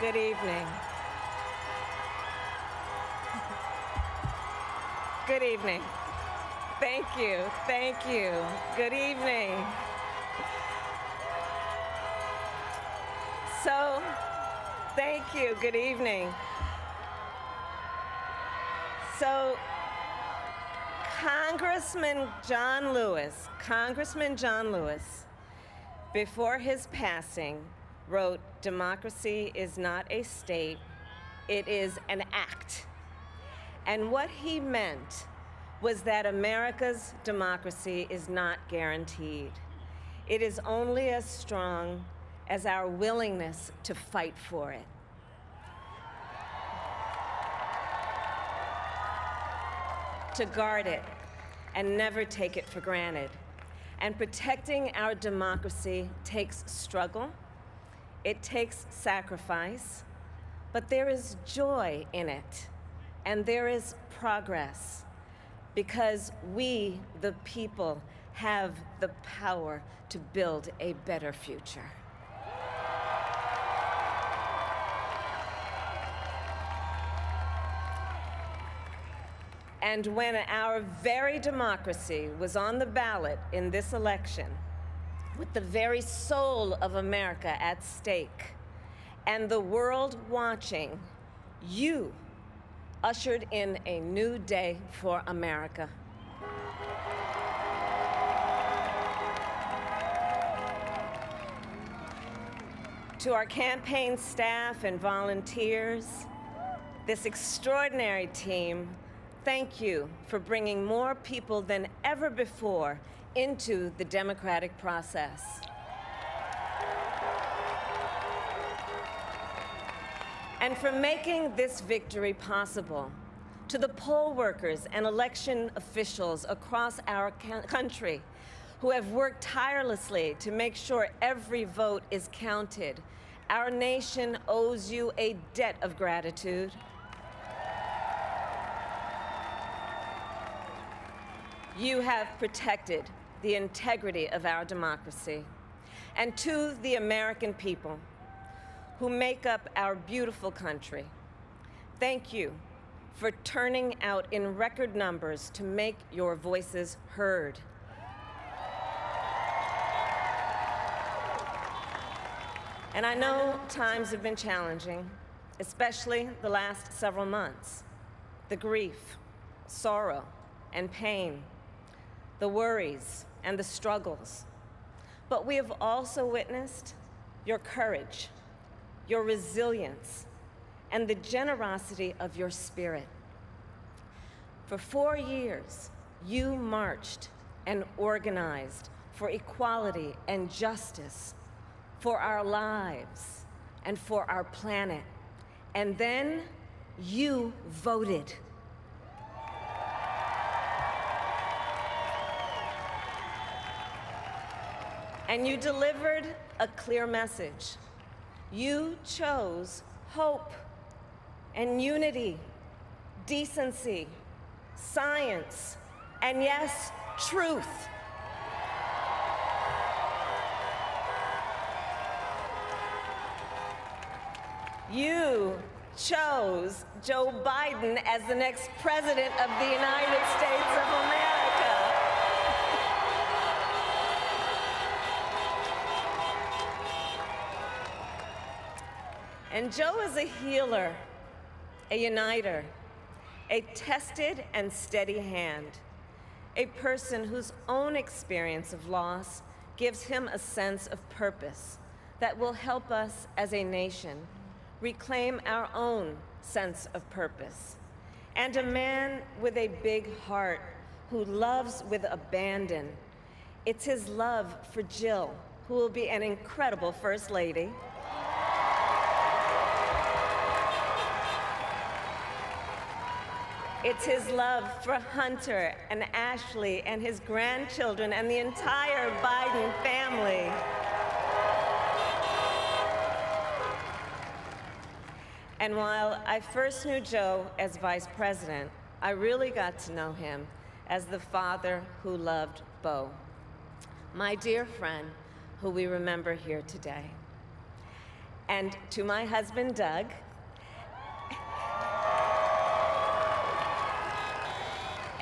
Good evening. Good evening. Thank you. Thank you. Good evening. So, thank you. Good evening. So, Congressman John Lewis, before his passing, wrote, "Democracy is not a state, it is an act." And what he meant was that America's democracy is not guaranteed. It is only as strong as our willingness to fight for it. To guard it and never take it for granted. And protecting our democracy takes struggle, it takes sacrifice, but there is joy in it, and there is progress, because we, the people, have the power to build a better future. And when our very democracy was on the ballot in this election, with the very soul of America at stake, and the world watching, you ushered in a new day for America. To our campaign staff and volunteers, this extraordinary team, thank you for bringing more people than ever before into the democratic process. And for making this victory possible. To the poll workers and election officials across our country who have worked tirelessly to make sure every vote is counted, our nation owes you a debt of gratitude. You have protected the integrity of our democracy. And to the American people who make up our beautiful country, thank you for turning out in record numbers to make your voices heard. And I know times have been challenging, especially the last several months. The grief, sorrow, and pain, the worries and the struggles. But we have also witnessed your courage, your resilience, and the generosity of your spirit. For 4 years, you marched and organized for equality and justice, for our lives and for our planet. And then you voted. And you delivered a clear message. You chose hope and unity, decency, science, and yes, truth. You chose Joe Biden as the next president of the United States of America. And Joe is a healer, a uniter, a tested and steady hand, a person whose own experience of loss gives him a sense of purpose that will help us as a nation reclaim our own sense of purpose. And a man with a big heart who loves with abandon. It's his love for Jill, who will be an incredible First Lady. It's his love for Hunter and Ashley and his grandchildren and the entire Biden family. And while I first knew Joe as vice president, I really got to know him as the father who loved Bo, my dear friend who we remember here today. and to my husband, Doug,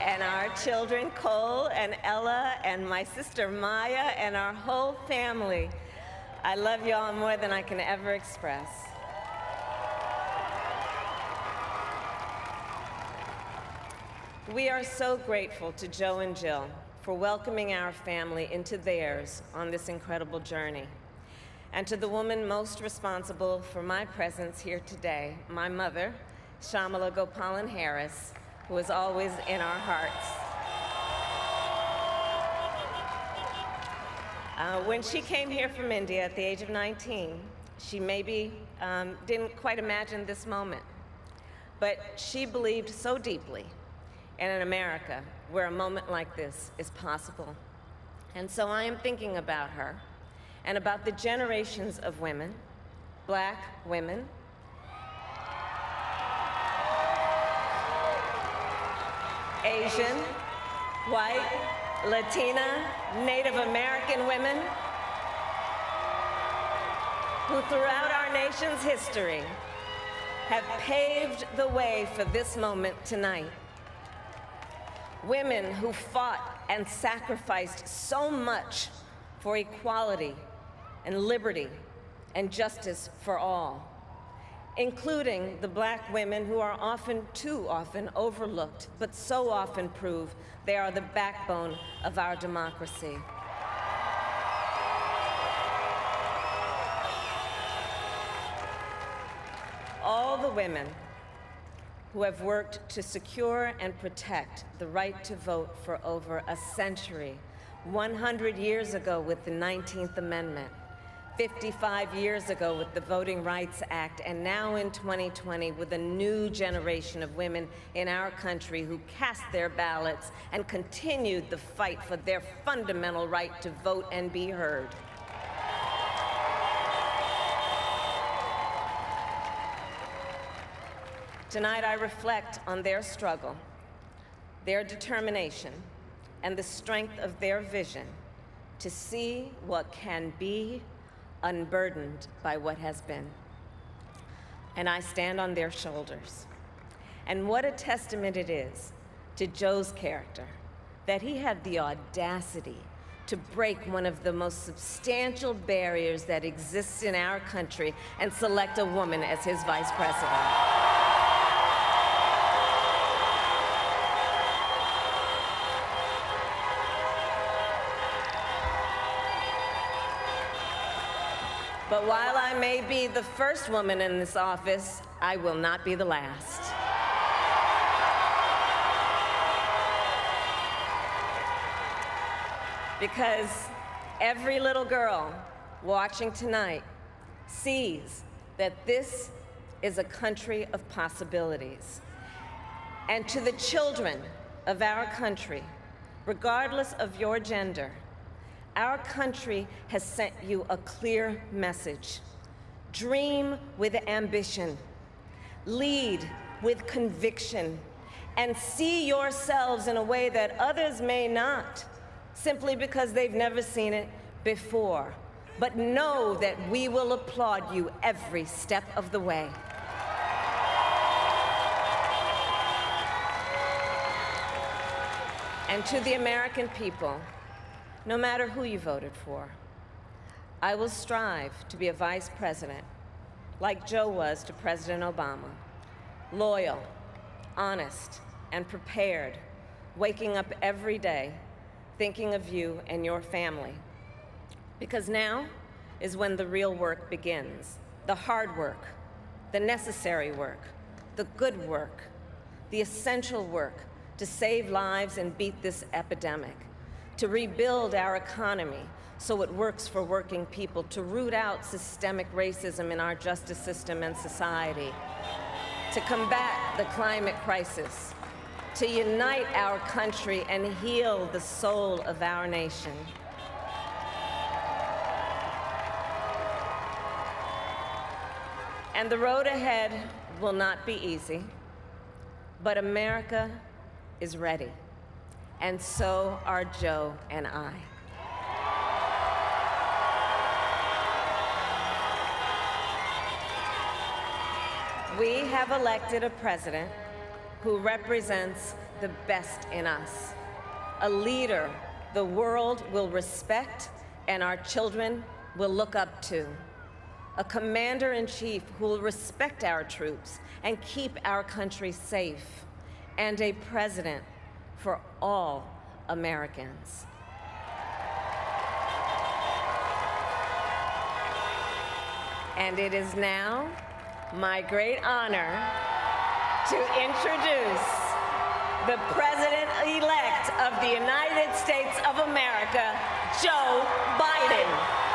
and our children, Cole and Ella, and my sister, Maya, and our whole family. I love y'all more than I can ever express. We are so grateful to Joe and Jill for welcoming our family into theirs on this incredible journey. And to the woman most responsible for my presence here today, my mother, Shamala Gopalan Harris, who is always in our hearts. When she came here from India at the age of 19, she maybe didn't quite imagine this moment, but she believed so deeply in an America where a moment like this is possible. And so I am thinking about her and about the generations of women, Black women, Asian, white, Latina, Native American women, who throughout our nation's history have paved the way for this moment tonight. Women who fought and sacrificed so much for equality and liberty and justice for all, including the Black women who are often, too often, overlooked, but so often prove they are the backbone of our democracy. All the women who have worked to secure and protect the right to vote for over a century, 100 years ago with the 19th Amendment, 55 years ago with the Voting Rights Act, and now in 2020 with a new generation of women in our country who cast their ballots and continued the fight for their fundamental right to vote and be heard. Tonight, I reflect on their struggle, their determination, and the strength of their vision to see what can be unburdened by what has been. And I stand on their shoulders. And what a testament it is to Joe's character that he had the audacity to break one of the most substantial barriers that exists in our country and select a woman as his vice president. But while I may be the first woman in this office, I will not be the last. Because every little girl watching tonight sees that this is a country of possibilities. And to the children of our country, regardless of your gender, our country has sent you a clear message. Dream with ambition, lead with conviction, and see yourselves in a way that others may not, simply because they've never seen it before. But know that we will applaud you every step of the way. And to the American people, no matter who you voted for, I will strive to be a vice president, like Joe was to President Obama, loyal, honest, and prepared, waking up every day thinking of you and your family. Because now is when the real work begins, the hard work, the necessary work, the good work, the essential work to save lives and beat this epidemic, to rebuild our economy so it works for working people, to root out systemic racism in our justice system and society, to combat the climate crisis, to unite our country and heal the soul of our nation. And the road ahead will not be easy, but America is ready. And so are Joe and I. We have elected a president who represents the best in us, a leader the world will respect and our children will look up to, a commander-in-chief who will respect our troops and keep our country safe, and a president for all Americans. And it is now my great honor to introduce the President-elect of the United States of America, Joe Biden.